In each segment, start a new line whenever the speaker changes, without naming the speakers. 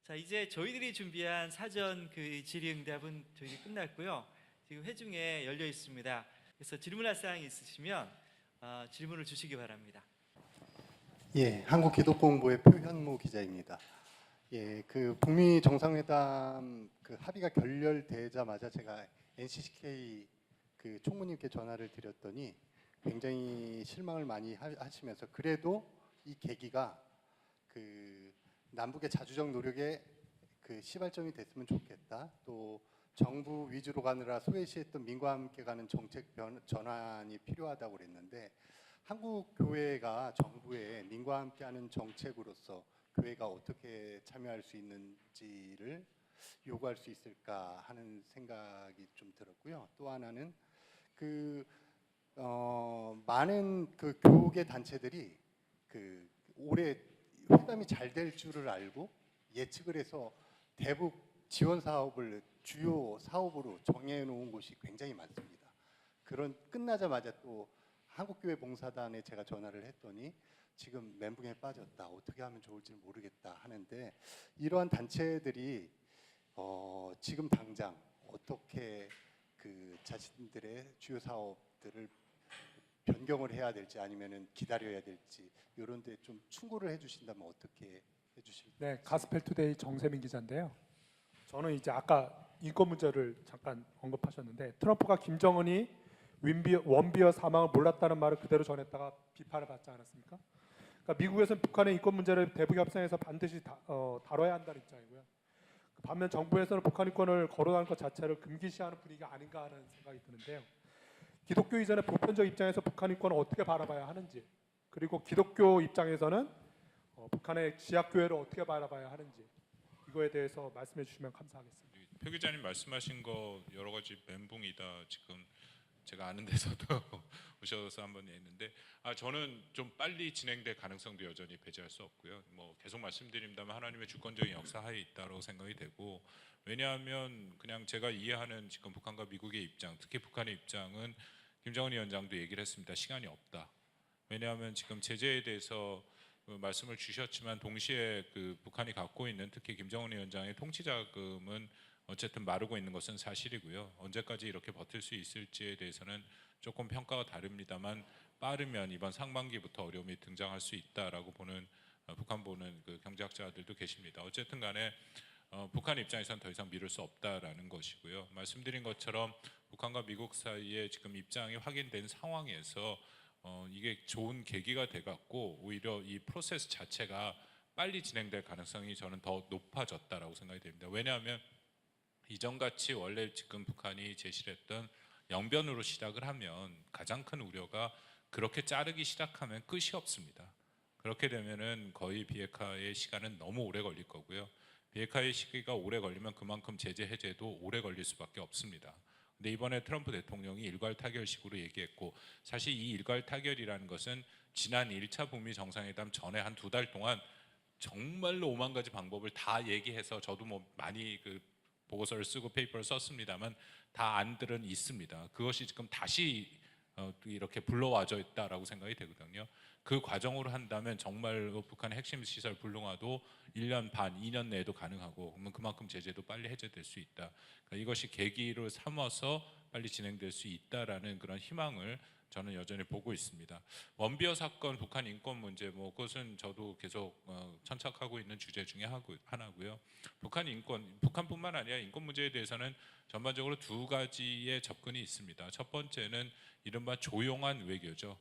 자, 이제 저희들이 준비한 사전 질의응답은 저희들이 끝났고요. 지금 회중에 열려 있습니다. 그래서 질문할 사항이 있으시면 질문을 주시기 바랍니다.
예, 한국기독공부의 표현무 기자입니다. 예, 북미 정상회담 합의가 결렬되자마자 제가 NCCK 총무님께 전화를 드렸더니 굉장히 실망을 많이 하시면서 그래도 이 계기가 남북의 자주적 노력에 시발점이 됐으면 좋겠다. 또 정부 위주로 가느라 소외시했던 민과 함께 가는 정책 전환이 필요하다고 그랬는데 한국 교회가 정부의 민과 함께하는 정책으로서 교회가 어떻게 참여할 수 있는지를 요구할 수 있을까 하는 생각이 좀 들었고요. 또 하나는 많은 교계 단체들이 올해 회담이 잘 될 줄을 알고 예측을 해서 대북 지원 사업을 주요 사업으로 정해놓은 곳이 굉장히 많습니다. 끝나자마자 또 한국교회 봉사단에 제가 전화를 했더니 지금 멘붕에 빠졌다. 어떻게 하면 좋을지 모르겠다 하는데 이러한 단체들이 지금 당장 어떻게 자신들의 주요 사업들을 변경을 해야 될지 아니면은 기다려야 될지 이런 데 좀 충고를 해주신다면 어떻게 해주실까요?
네, 가스펠투데이 정세민 기자인데요. 저는 이제 아까 인권 문제를 잠깐 언급하셨는데 트럼프가 김정은이 원비어 사망을 몰랐다는 말을 그대로 전했다가 비판을 받지 않았습니까? 그러니까 미국에서는 북한의 인권 문제를 대북 협상에서 반드시 다뤄야 한다는 입장이고요. 반면 정부에서는 북한 인권을 거론하는 것 자체를 금기시하는 분위기가 아닌가 하는 생각이 드는데요. 기독교 이전의 보편적 입장에서 북한 인권을 어떻게 바라봐야 하는지, 그리고 기독교 입장에서는 북한의 지하교회를 어떻게 바라봐야 하는지 이거에 대해서 말씀해 주시면 감사하겠습니다.
표 기자님 말씀하신 거 여러 가지 멘붕이다. 지금 제가 아는 데서도 오셔서 한번 했는데 저는 좀 빨리 진행될 가능성도 여전히 배제할 수 없고요. 계속 말씀드립니다만 하나님의 주권적인 역사 하에 있다고 생각이 되고, 왜냐하면 그냥 제가 이해하는 지금 북한과 미국의 입장, 특히 북한의 입장은 김정은 위원장도 얘기를 했습니다. 시간이 없다. 왜냐하면 지금 제재에 대해서 말씀을 주셨지만 동시에 북한이 갖고 있는 특히 김정은 위원장의 통치 자금은 어쨌든 마르고 있는 것은 사실이고요. 언제까지 이렇게 버틸 수 있을지에 대해서는 조금 평가가 다릅니다만 빠르면 이번 상반기부터 어려움이 등장할 수 있다라고 보는 북한 보는 경제학자들도 계십니다. 어쨌든 간에 북한 입장에서는 더 이상 미룰 수 없다라는 것이고요. 말씀드린 것처럼 북한과 미국 사이에 지금 입장이 확인된 상황에서 이게 좋은 계기가 돼갖고 오히려 이 프로세스 자체가 빨리 진행될 가능성이 저는 더 높아졌다라고 생각이 됩니다. 왜냐하면 이전같이 원래 지금 북한이 제시를 했던 영변으로 시작을 하면 가장 큰 우려가 그렇게 자르기 시작하면 끝이 없습니다. 그렇게 되면은 거의 비핵화의 시간은 너무 오래 걸릴 거고요. 비핵화의 시기가 오래 걸리면 그만큼 제재 해제도 오래 걸릴 수밖에 없습니다. 근데 이번에 트럼프 대통령이 일괄 타결식으로 얘기했고, 사실 이 일괄 타결이라는 것은 지난 1차 북미 정상회담 전에 한 2달 동안 정말로 5만 가지 방법을 다 얘기해서 저도 많이 보고서를 쓰고 페이퍼를 썼습니다만 다 안들은 있습니다. 그것이 지금 다시 이렇게 불러와져 있다라고 생각이 되거든요. 그 과정으로 한다면 정말로 북한의 핵심 시설 불능화도 1년 반, 2년 내에도 가능하고, 그러면 그만큼 제재도 빨리 해제될 수 있다. 그러니까 이것이 계기로 삼아서 빨리 진행될 수 있다라는 그런 희망을 저는 여전히 보고 있습니다. 원비어 사건, 북한 인권 문제, 그것은 저도 계속 천착하고 있는 주제 중에 하나고요. 북한 인권, 북한뿐만 아니라 인권 문제에 대해서는 전반적으로 2가지의 접근이 있습니다. 첫 번째는 이른바 조용한 외교죠.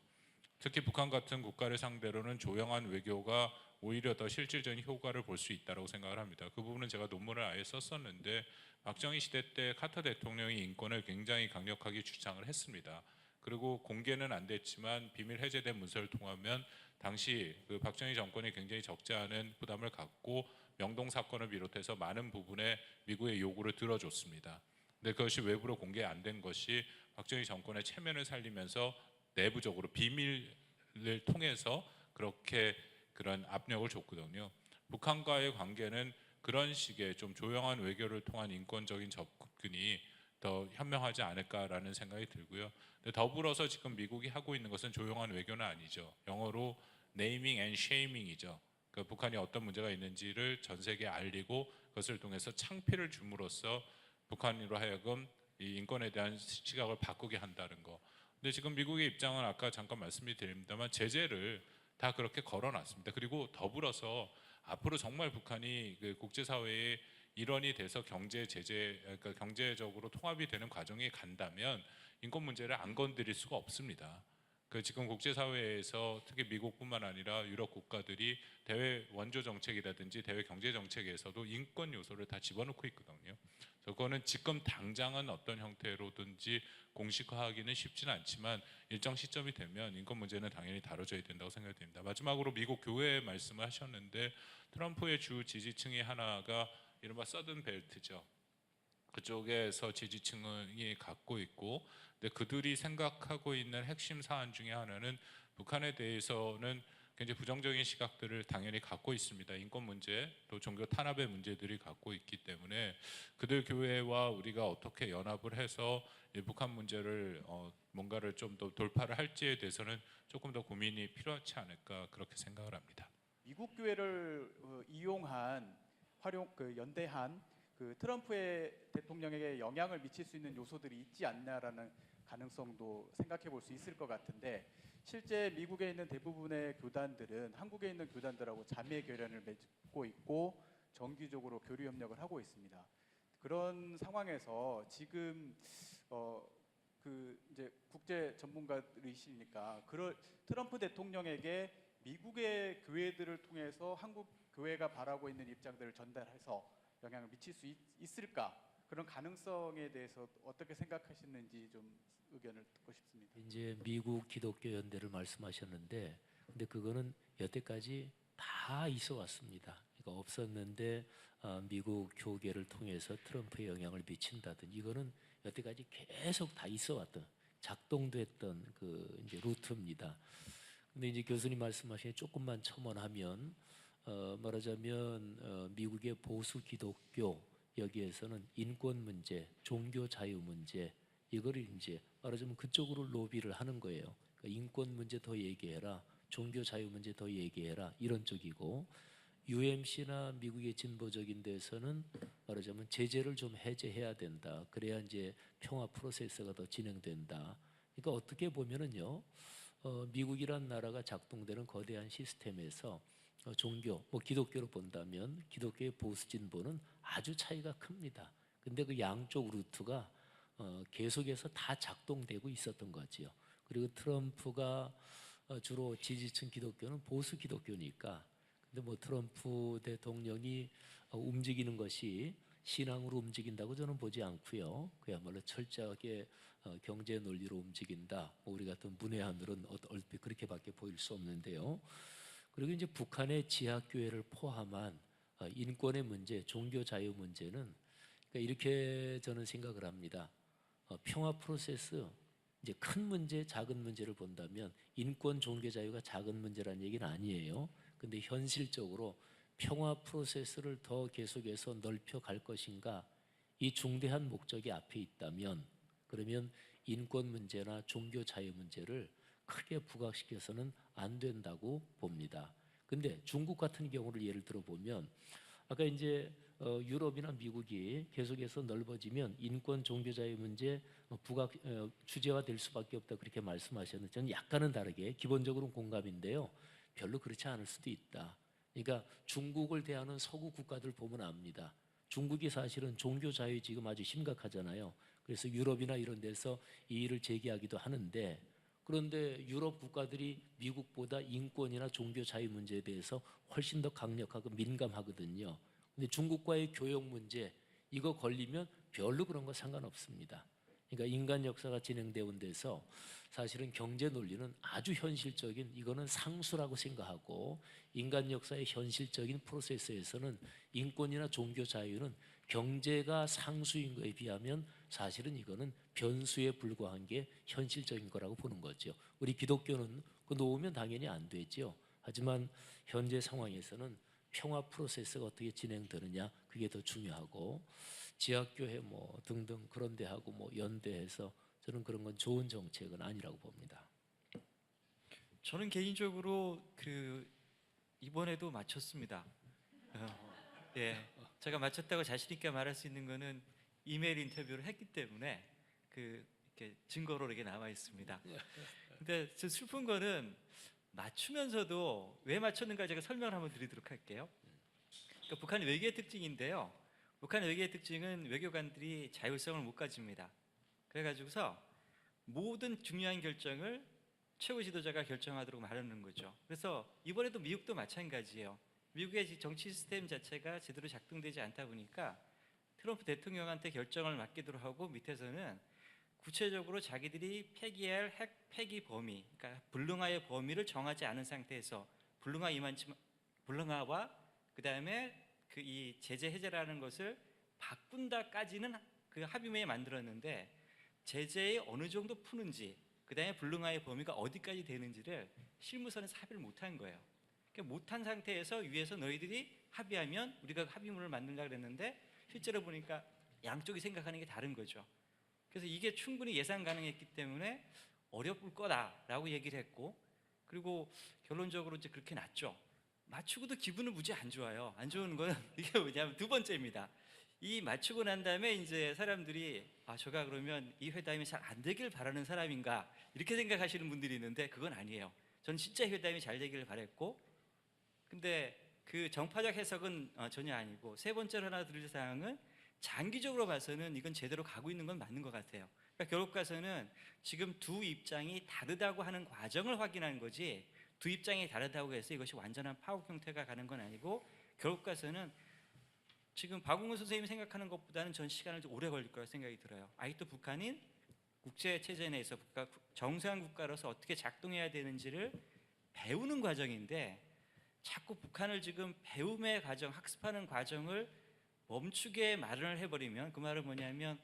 특히 북한 같은 국가를 상대로는 조용한 외교가 오히려 더 실질적인 효과를 볼 수 있다고 생각을 합니다. 그 부분은 제가 논문을 아예 썼었는데 박정희 시대 때 카터 대통령이 인권을 굉장히 강력하게 주장을 했습니다. 그리고 공개는 안 됐지만 비밀 해제된 문서를 통하면 당시 박정희 정권이 굉장히 적지 않은 부담을 갖고 명동 사건을 비롯해서 많은 부분에 미국의 요구를 들어줬습니다. 근데 그것이 외부로 공개 안 된 것이 박정희 정권의 체면을 살리면서 내부적으로 비밀을 통해서 그렇게 그런 압력을 줬거든요. 북한과의 관계는 그런 식의 좀 조용한 외교를 통한 인권적인 접근이 더 현명하지 않을까라는 생각이 들고요. 근데 더불어서 지금 미국이 하고 있는 것은 조용한 외교는 아니죠. 영어로 네이밍 앤 쉐이밍이죠. 그 북한이 어떤 문제가 있는지를 전 세계에 알리고 그것을 통해서 창피를 줌으로써 북한으로 하여금 이 인권에 대한 시각을 바꾸게 한다는 거. 근데 지금 미국의 입장은 아까 잠깐 말씀드립니다만 제재를 다 그렇게 걸어놨습니다. 그리고 더불어서 앞으로 정말 북한이 그 국제사회의 일원이 돼서 경제 제재, 그러니까 경제적으로 통합이 되는 과정에 간다면 인권 문제를 안 건드릴 수가 없습니다. 그 지금 국제사회에서 특히 미국뿐만 아니라 유럽 국가들이 대외 원조 정책이라든지 대외 경제 정책에서도 인권 요소를 다 집어넣고 있거든요. 그거는 지금 당장은 어떤 형태로든지 공식화하기는 쉽지는 않지만 일정 시점이 되면 인권 문제는 당연히 다뤄져야 된다고 생각이 됩니다. 마지막으로 미국 교회 말씀을 하셨는데 트럼프의 주 지지층이 하나가 이른바 서든 벨트죠. 그쪽에서 지지층이 갖고 있고, 근데 그들이 생각하고 있는 핵심 사안 중에 하나는 북한에 대해서는 굉장히 부정적인 시각들을 당연히 갖고 있습니다. 인권 문제, 또 종교 탄압의 문제들이 갖고 있기 때문에 그들 교회와 우리가 어떻게 연합을 해서 이 북한 문제를 뭔가를 좀 더 돌파를 할지에 대해서는 조금 더 고민이 필요하지 않을까 그렇게 생각을 합니다.
미국 교회를 이용한 연대한 그 트럼프의 대통령에게 영향을 미칠 수 있는 요소들이 있지 않나라는 가능성도 생각해 볼 수 있을 것 같은데 실제 미국에 있는 대부분의 교단들은 한국에 있는 교단들하고 자매 결연을 맺고 있고 정기적으로 교류 협력을 하고 있습니다. 그런 상황에서 지금 이제 국제 전문가들이시니까 트럼프 대통령에게 미국의 교회들을 통해서 한국 교회가 바라고 있는 입장들을 전달해서 영향을 미칠 수 있을까? 그런 가능성에 대해서 어떻게 생각하시는지 좀 의견을 듣고 싶습니다.
이제 미국 기독교 연대를 말씀하셨는데, 근데 그거는 여태까지 다 있어 왔습니다. 그러니까 없었는데 미국 교계를 통해서 트럼프에 영향을 미친다든 이거는 여태까지 계속 다 있어 왔던 작동도 했던 그 이제 루트입니다. 근데 이제 교수님 말씀하신 조금만 첨언하면 말하자면 미국의 보수 기독교 여기에서는 인권 문제, 종교 자유 문제 이거를 이제 말하자면 그쪽으로 로비를 하는 거예요. 그러니까 인권 문제 더 얘기해라, 종교 자유 문제 더 얘기해라 이런 쪽이고 UMC나 미국의 진보적인 데서는 말하자면 제재를 좀 해제해야 된다. 그래야 이제 평화 프로세스가 더 진행된다. 그러니까 어떻게 보면은요. 미국이란 나라가 작동되는 거대한 시스템에서 종교, 뭐 기독교로 본다면 기독교의 보수 진보는 아주 차이가 큽니다. 근데 그 양쪽 루트가 계속해서 다 작동되고 있었던 거지요. 그리고 트럼프가 주로 지지층 기독교는 보수 기독교니까. 근데 뭐 트럼프 대통령이 움직이는 것이 신앙으로 움직인다고 저는 보지 않고요. 그야말로 철저하게 경제 논리로 움직인다. 뭐 우리 같은 문외한들은 얼핏 그렇게밖에 보일 수 없는데요. 그리고 이제 북한의 지하교회를 포함한 인권의 문제, 종교 자유 문제는 그러니까 이렇게 저는 생각을 합니다. 평화 프로세스 이제 큰 문제, 작은 문제를 본다면 인권, 종교 자유가 작은 문제라는 얘기는 아니에요. 근데 현실적으로 평화 프로세스를 더 계속해서 넓혀 갈 것인가 이 중대한 목적이 앞에 있다면 그러면 인권 문제나 종교 자유 문제를 크게 부각시켜서는 안 된다고 봅니다. 근데 중국 같은 경우를 예를 들어 보면 아까 이제 유럽이나 미국이 계속해서 넓어지면 인권 종교 자유 문제 부각 주제화 될 수밖에 없다 그렇게 말씀하셨는데 저는 약간은 다르게 기본적으로는 공감인데요. 별로 그렇지 않을 수도 있다. 그러니까 중국을 대하는 서구 국가들 보면 압니다. 중국이 사실은 종교 자유 지금 아주 심각하잖아요. 그래서 유럽이나 이런 데서 이 일을 제기하기도 하는데 그런데 유럽 국가들이 미국보다 인권이나 종교 자유 문제에 대해서 훨씬 더 강력하고 민감하거든요. 근데 중국과의 교역 문제 이거 걸리면 별로 그런 거 상관없습니다. 그러니까 인간 역사가 진행되온 데서 사실은 경제 논리는 아주 현실적인 이거는 상수라고 생각하고 인간 역사의 현실적인 프로세스에서는 인권이나 종교 자유는 경제가 상수인 거에 비하면 사실은 이거는 변수에 불과한 게 현실적인 거라고 보는 거죠. 우리 기독교는 그 놓으면 당연히 안 되죠. 하지만 현재 상황에서는 평화 프로세스가 어떻게 진행되느냐 그게 더 중요하고 지하교회 뭐 등등 그런 데하고 뭐 연대해서 저는 그런 건 좋은 정책은 아니라고 봅니다.
저는 개인적으로 이번에도 맞췄습니다. 예, 제가 맞췄다고 자신 있게 말할 수 있는 거는 이메일 인터뷰를 했기 때문에 이렇게 증거로 이렇게 남아 있습니다. 근데 저 슬픈 거는 맞추면서도 왜 맞췄는가 제가 설명을 한번 드리도록 할게요. 그러니까 북한의 외교의 특징인데요. 북한의 외교의 특징은 외교관들이 자율성을 못 가집니다. 그래가지고서 모든 중요한 결정을 최고 지도자가 결정하도록 말하는 거죠. 그래서 이번에도 미국도 마찬가지예요. 미국의 정치 시스템 자체가 제대로 작동되지 않다 보니까 트럼프 대통령한테 결정을 맡기도록 하고 밑에서는 구체적으로 자기들이 폐기할 핵 폐기 범위, 그러니까 불능화의 범위를 정하지 않은 상태에서 불능화와 그다음에 이 제재 해제라는 것을 바꾼다까지는 그 합의문에 만들었는데 제재에 어느 정도 푸는지 그다음에 불능화의 범위가 어디까지 되는지를 실무선에서 합의를 못한 거예요. 그러니까 못한 상태에서 위에서 너희들이 합의하면 우리가 합의문을 만들려고 그랬는데 실제로 보니까 양쪽이 생각하는 게 다른 거죠. 그래서 이게 충분히 예상 가능했기 때문에 어려울 거다라고 얘기를 했고 그리고 결론적으로 이제 그렇게 났죠. 맞추고도 기분은 무지 안 좋아요. 안 좋은 거는 이게 뭐냐면 두 번째입니다. 이 맞추고 난 다음에 이제 사람들이 저가 그러면 이 회담이 잘 안 되길 바라는 사람인가 이렇게 생각하시는 분들이 있는데 그건 아니에요. 저는 진짜 회담이 잘 되기를 바랬고 근데 그 정파적 해석은 전혀 아니고 세 번째로 하나 드릴 사항은 장기적으로 봐서는 이건 제대로 가고 있는 건 맞는 것 같아요. 그러니까 결국 가서는 지금 두 입장이 다르다고 하는 과정을 확인한 거지 두 입장이 다르다고 해서 이것이 완전한 파국 형태가 가는 건 아니고 결국 가서는 지금 박웅훈 선생님이 생각하는 것보다는 전 시간을 좀 오래 걸릴 거라 생각이 들어요. 아직도 북한인 국제 체제 내에서 정상 국가로서 어떻게 작동해야 되는지를 배우는 과정인데 자꾸 북한을 지금 배움의 과정, 학습하는 과정을 멈추게 말을 해버리면 그 말은 뭐냐면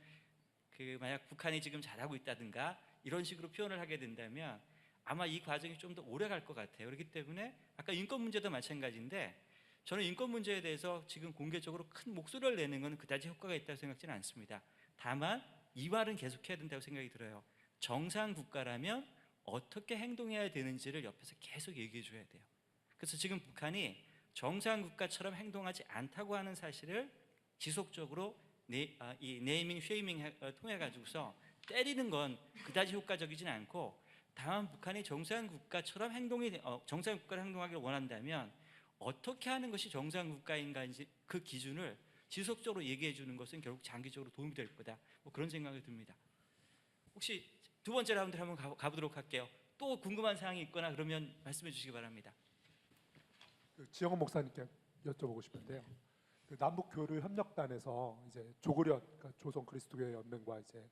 만약 북한이 지금 잘하고 있다든가 이런 식으로 표현을 하게 된다면 아마 이 과정이 좀 더 오래 갈 것 같아요. 그렇기 때문에 아까 인권 문제도 마찬가지인데 저는 인권 문제에 대해서 지금 공개적으로 큰 목소리를 내는 것은 그다지 효과가 있다고 생각지는 않습니다. 다만 이 말은 계속해야 된다고 생각이 들어요. 정상 국가라면 어떻게 행동해야 되는지를 옆에서 계속 얘기해 줘야 돼요. 그래서 지금 북한이 정상 국가처럼 행동하지 않다고 하는 사실을 지속적으로 이 네이밍 쉐이밍을 통해 가지고서 때리는 건 그다지 효과적이진 않고 다만 북한이 정상 국가처럼 정상 국가를 행동하기를 원한다면 어떻게 하는 것이 정상 국가인가인지 그 기준을 지속적으로 얘기해 주는 것은 결국 장기적으로 도움이 될 거다. 뭐 그런 생각이 듭니다. 혹시 두 번째 라운드 한번 가보도록 할게요. 또 궁금한 사항이 있거나 그러면 말씀해 주시기 바랍니다.
지영원 목사님께 여쭤보고 싶은데요. 남북 교류 협력단에서 이제 조그련 그러니까 조선 그리스도교 연맹과 이제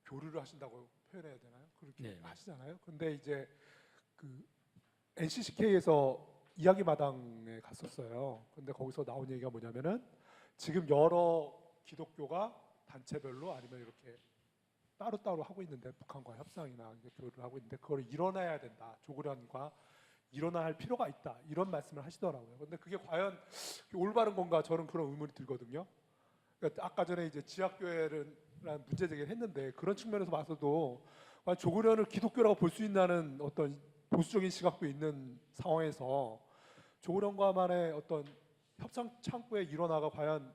교류를 하신다고 표현해야 되나요? 그렇게
네.
하시잖아요. 근데 이제 NCCK에서 이야기 마당에 갔었어요. 근데 거기서 나온 얘기가 뭐냐면은 지금 여러 기독교가 단체별로 아니면 이렇게 따로따로 하고 있는데 북한과 협상이나 이제 교류를 하고 있는데 그걸 일어나야 된다. 조그련과 일어나야 할 필요가 있다. 이런 말씀을 하시더라고요. 근데 그게 과연 올바른 건가 저는 그런 의문이 들거든요. 그러니까 아까 전에 이제 지하교회라는 문제 제기를 했는데 그런 측면에서 봐서도 조그련을 기독교라고 볼 수 있다는 어떤 보수적인 시각도 있는 상황에서 조그련과만의 어떤 협상 창구의 일원화가 과연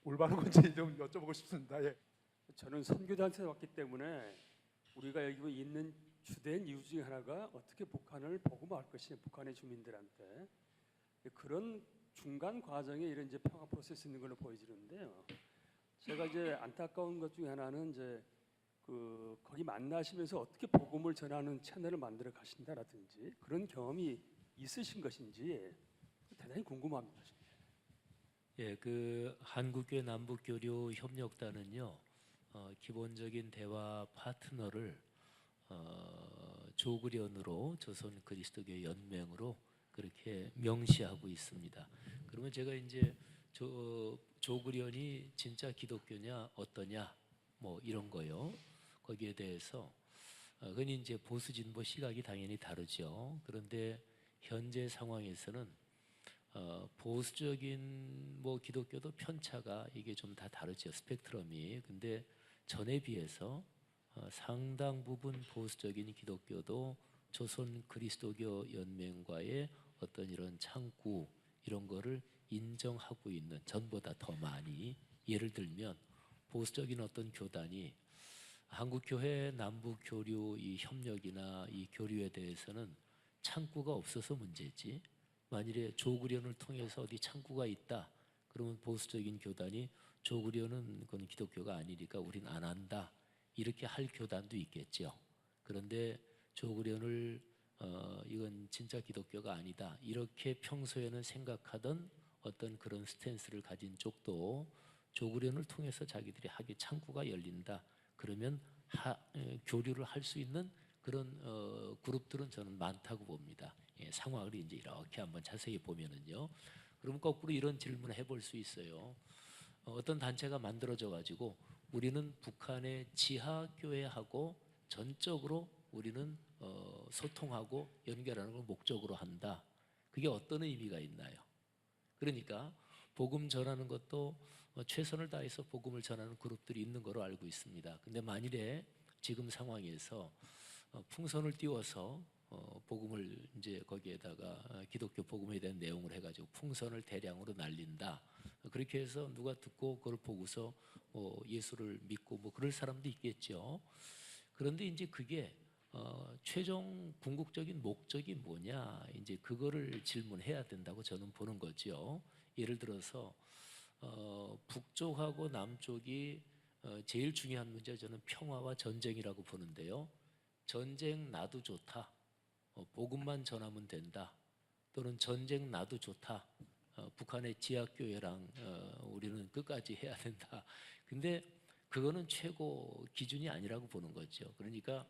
올바른 건지 좀 여쭤보고 싶습니다. 예.
저는 선교단체에 왔기 때문에 우리가 여기 있는 주된 이유 중에 하나가 어떻게 북한을 복음화할 것이냐, 북한의 주민들한테 그런 중간 과정에 이런 이제 평화 프로세스 있는 걸로 보여지는데요. 제가 이제 안타까운 것 중에 하나는 이제 거기 만나시면서 어떻게 복음을 전하는 채널을 만들어 가신다라든지 그런 경험이 있으신 것인지 대단히 궁금합니다.
예, 그 한국교회 남북교류 협력단은요, 기본적인 대화 파트너를 조그련으로 조선 그리스도교 연맹으로 그렇게 명시하고 있습니다. 그러면 제가 이제 조그련이 진짜 기독교냐 어떠냐 뭐 이런 거요. 거기에 대해서 그건 이제 보수 진보 시각이 당연히 다르죠. 그런데 현재 상황에서는 보수적인 뭐 기독교도 편차가 이게 좀 다 다르죠. 스펙트럼이. 근데 전에 비해서 상당 부분 보수적인 기독교도 조선 그리스도교 연맹과의 어떤 이런 창구 이런 거를 인정하고 있는 전보다 더 많이. 예를 들면 보수적인 어떤 교단이 한국교회 남북교류 이 협력이나 이 교류에 대해서는 창구가 없어서 문제지. 만일에 조그련을 통해서 어디 창구가 있다. 그러면 보수적인 교단이 조그련은 그건 기독교가 아니니까 우린 안 한다. 이렇게 할 교단도 있겠죠. 그런데 조그련을 이건 진짜 기독교가 아니다. 이렇게 평소에는 생각하던 어떤 그런 스탠스를 가진 쪽도 조그련을 통해서 자기들이 하기 창구가 열린다. 그러면 교류를 할 수 있는 그런 그룹들은 저는 많다고 봅니다. 예, 상황을 이제 이렇게 한번 자세히 보면은요. 그러면 거꾸로 이런 질문을 해볼 수 있어요. 어떤 단체가 만들어져 가지고 우리는 북한의 지하 교회하고 전적으로 우리는 소통하고 연결하는 걸 목적으로 한다. 그게 어떤 의미가 있나요? 그러니까 복음 전하는 것도 최선을 다해서 복음을 전하는 그룹들이 있는 거로 알고 있습니다. 근데 만일에 지금 상황에서 풍선을 띄워서 복음을 이제 거기에다가 기독교 복음에 대한 내용을 해가지고 풍선을 대량으로 날린다. 그렇게 해서 누가 듣고 그걸 보고서 예수를 믿고 뭐 그럴 사람도 있겠죠. 그런데 이제 그게 최종 궁극적인 목적이 뭐냐 이제 그거를 질문해야 된다고 저는 보는 거죠. 예를 들어서 북쪽하고 남쪽이 제일 중요한 문제 저는 평화와 전쟁이라고 보는데요. 전쟁 나도 좋다. 복음만 전하면 된다. 또는 전쟁 나도 좋다. 북한의 지하교회랑 우리는 끝까지 해야 된다. 근데 그거는 최고 기준이 아니라고 보는 거죠. 그러니까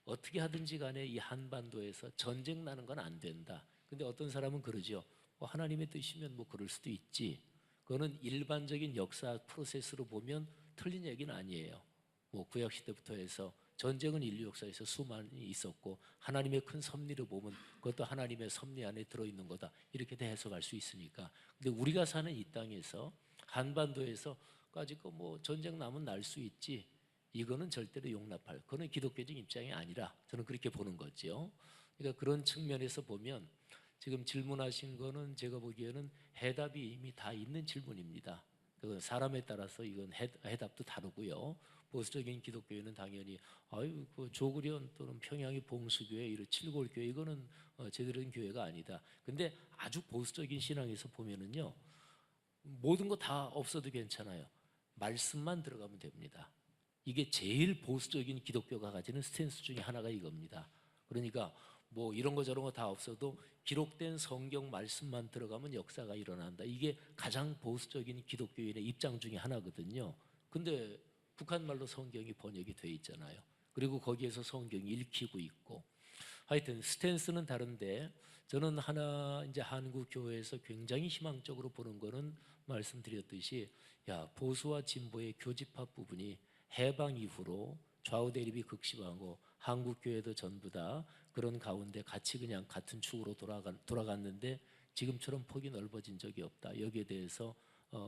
어떻게 하든지 간에 이 한반도에서 전쟁 나는 건 안 된다. 근데 어떤 사람은 그러죠. 하나님의 뜻이면 뭐 그럴 수도 있지. 그거는 일반적인 역사 프로세스로 보면 틀린 얘기는 아니에요. 뭐 구약 시대부터 해서 전쟁은 인류 역사에서 수많이 있었고 하나님의 큰 섭리를 보면 그것도 하나님의 섭리 안에 들어있는 거다. 이렇게 다 해석할 수 있으니까. 근데 우리가 사는 이 땅에서 한반도에서까지 뭐 전쟁 나면 날 수 있지. 이거는 절대로 용납할. 그거는 기독교적 입장이 아니라 저는 그렇게 보는 거죠. 그러니까 그런 측면에서 보면 지금 질문하신 거는 제가 보기에는 해답이 이미 다 있는 질문입니다. 그 사람에 따라서 이건 해답도 다르고요. 보수적인 기독교회는 당연히 그 조그련 또는 평양의 봉수교회 이런 칠골교회 이거는 제대로 된 교회가 아니다. 근데 아주 보수적인 신앙에서 보면은요. 모든 거 다 없어도 괜찮아요. 말씀만 들어가면 됩니다. 이게 제일 보수적인 기독교가 가지는 스탠스 중에 하나가 이겁니다. 그러니까 뭐 이런 거 저런 거 다 없어도 기록된 성경 말씀만 들어가면 역사가 일어난다. 이게 가장 보수적인 기독교인의 입장 중에 하나거든요. 근데 북한 말로 성경이 번역이 돼 있잖아요. 그리고 거기에서 성경이 읽히고 있고. 하여튼 스탠스는 다른데 저는 하나 이제 한국 교회에서 굉장히 희망적으로 보는 거는 말씀드렸듯이 보수와 진보의 교집합 부분이 해방 이후로 좌우 대립이 극심하고 한국 교회도 전부 다 그런 가운데 같이 그냥 같은 축으로 돌아갔는데 지금처럼 폭이 넓어진 적이 없다. 여기에 대해서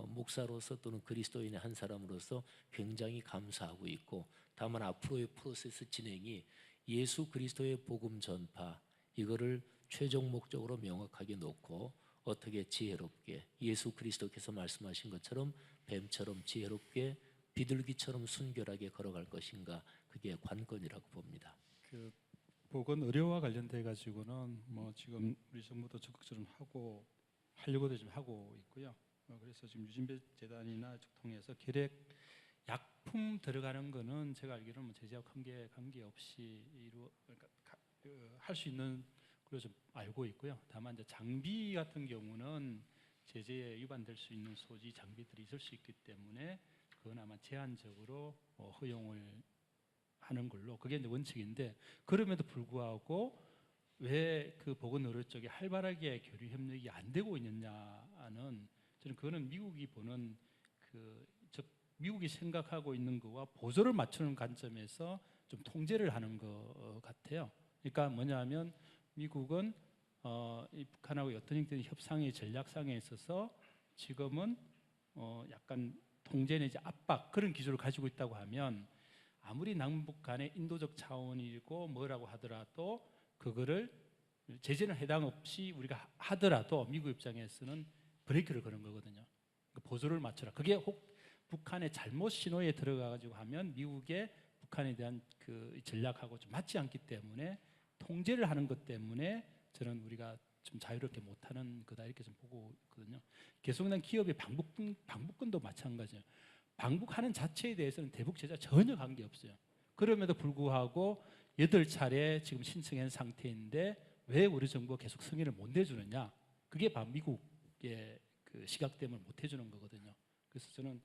목사로서 또는 그리스도인의 한 사람으로서 굉장히 감사하고 있고 다만 앞으로의 프로세스 진행이 예수 그리스도의 복음 전파 이거를 최종 목적으로 명확하게 놓고 어떻게 지혜롭게 예수 그리스도께서 말씀하신 것처럼 뱀처럼 지혜롭게 비둘기처럼 순결하게 걸어갈 것인가 그게 관건이라고 봅니다.
그 보건 의료와 관련돼 가지고는 뭐 지금 우리 정부도 적극적으로 하려고도 지금 하고 있고요. 그래서 지금 유진배 재단이나 통해서 결핵 약품 들어가는 거는 제가 알기로는 뭐 제재와 관계 없이 할 수 있는 걸로 좀 알고 있고요. 다만 이제 장비 같은 경우는 제재에 위반될 수 있는 소지 장비들이 있을 수 있기 때문에 그건 아마 제한적으로 허용을 하는 걸로 그게 이제 원칙인데 그럼에도 불구하고 왜 그 보건의료 쪽에 활발하게 교류 협력이 안 되고 있느냐는 저는 그거는 미국이 보는 즉 미국이 생각하고 있는 거와 보조를 맞추는 관점에서 좀 통제를 하는 것 같아요. 그러니까 뭐냐면 미국은 이 북한하고 어떤 형태의 협상의 전략상에 있어서 지금은 약간 통제 내지 압박 그런 기조를 가지고 있다고 하면 아무리 남북 간의 인도적 차원이고 뭐라고 하더라도 그거를 제재는 해당 없이 우리가 하더라도 미국 입장에서는 브레이크를 거는 거거든요. 보조를 맞춰라. 그게 혹 북한의 잘못 신호에 들어가 가지고 하면 미국의 북한에 대한 그 전략하고 좀 맞지 않기 때문에 통제를 하는 것 때문에 저는 우리가 좀 자유롭게 못하는 거다 이렇게 좀 보고 있거든요. 계속난 기업의 방북권도 마찬가지예요. 방북하는 자체에 대해서는 대북 제재와 전혀 관계 없어요. 그럼에도 불구하고 8차례 지금 신청한 상태인데 왜 우리 정부가 계속 승인을 못 내주느냐? 그게 바로 미국의 그 시각 때문에 못 해주는 거거든요. 그래서 저는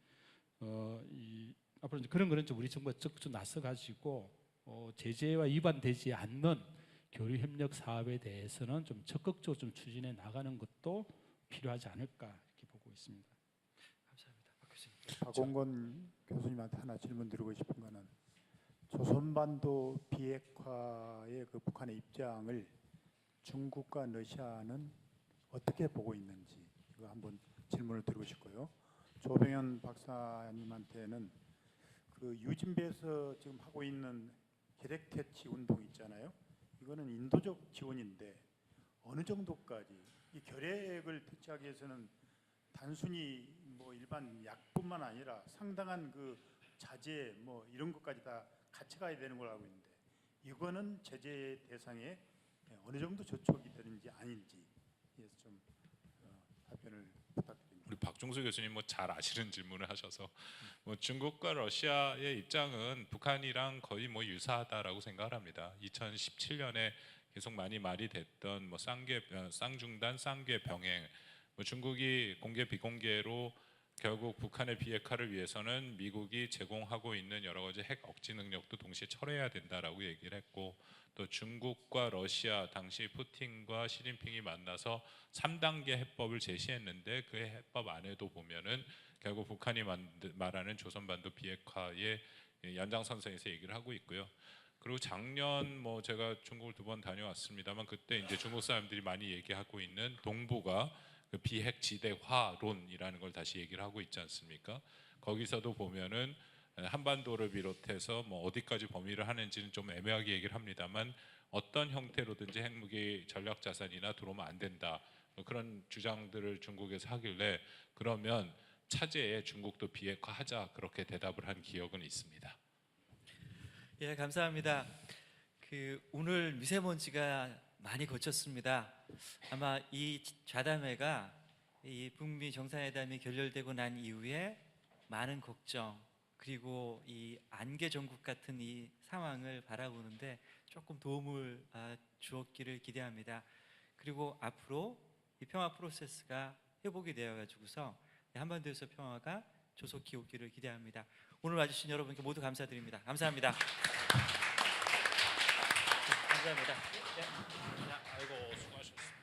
앞으로 이제 그런 거는 좀 우리 정부가 적극 나서 가지고 제재와 위반되지 않는 교류 협력 사업에 대해서는 좀 적극적으로 좀 추진해 나가는 것도 필요하지 않을까 이렇게 보고 있습니다.
감사합니다. 박 교수님.
박원건 교수님한테 하나 질문드리고 싶은 거는 조선반도 비핵화의 그 북한의 입장을 중국과 러시아는 어떻게 보고 있는지 이거 한번 질문을 드리고 싶고요. 조병현 박사님한테는 그 유진배에서 지금 하고 있는 계획 퇴치 운동 있잖아요. 이거는 인도적 지원인데 어느 정도까지 이 결핵을 퇴치하기 위해서는 단순히 뭐 일반 약뿐만 아니라 상당한 그 자재 뭐 이런 것까지 다 같이 가야 되는 걸 알고 있는데 이거는 제재 대상에 어느 정도 저촉이 되는지 아닌지 그래서 좀 답변을 부탁드립니다.
우리 박종수 교수님 뭐 잘 아시는 질문을 하셔서 뭐 중국과 러시아의 입장은 북한이랑 거의 뭐 유사하다라고 생각을 합니다. 2017년에 계속 많이 말이 됐던 뭐 쌍중단 쌍궤 병행 뭐 중국이 공개 비공개로 결국 북한의 비핵화를 위해서는 미국이 제공하고 있는 여러 가지 핵 억지 능력도 동시에 철회해야 된다라고 얘기를 했고 또 중국과 러시아 당시 푸틴과 시진핑이 만나서 3단계 해법을 제시했는데 그 해법 안에도 보면은 결국 북한이 말하는 조선반도 비핵화의 연장선상에서 얘기를 하고 있고요. 그리고 작년 뭐 제가 중국을 2번 다녀왔습니다만 그때 이제 중국 사람들이 많이 얘기하고 있는 동북아 그 비핵 지대화론이라는 걸 다시 얘기를 하고 있지 않습니까? 거기서도 보면은 한반도를 비롯해서 뭐 어디까지 범위를 하는지는 좀 애매하게 얘기를 합니다만 어떤 형태로든지 핵무기 전략 자산이나 들어오면 안 된다. 뭐 그런 주장들을 중국에서 하길래 그러면 차제에 중국도 비핵화하자 그렇게 대답을 한 기억은 있습니다.
예, 감사합니다. 오늘 미세먼지가 많이 거쳤습니다. 아마 이 좌담회가 이 북미 정상회담이 결렬되고 난 이후에 많은 걱정 그리고 이 안개 전국 같은 이 상황을 바라보는데 조금 도움을 주었기를 기대합니다. 그리고 앞으로 이 평화 프로세스가 회복이 되어 가지고서 한반도에서 평화가 조속히 오기를 기대합니다. 오늘 와주신 여러분께 모두 감사드립니다. 감사합니다. 감사합니다.
아이고 수고하셨습니다.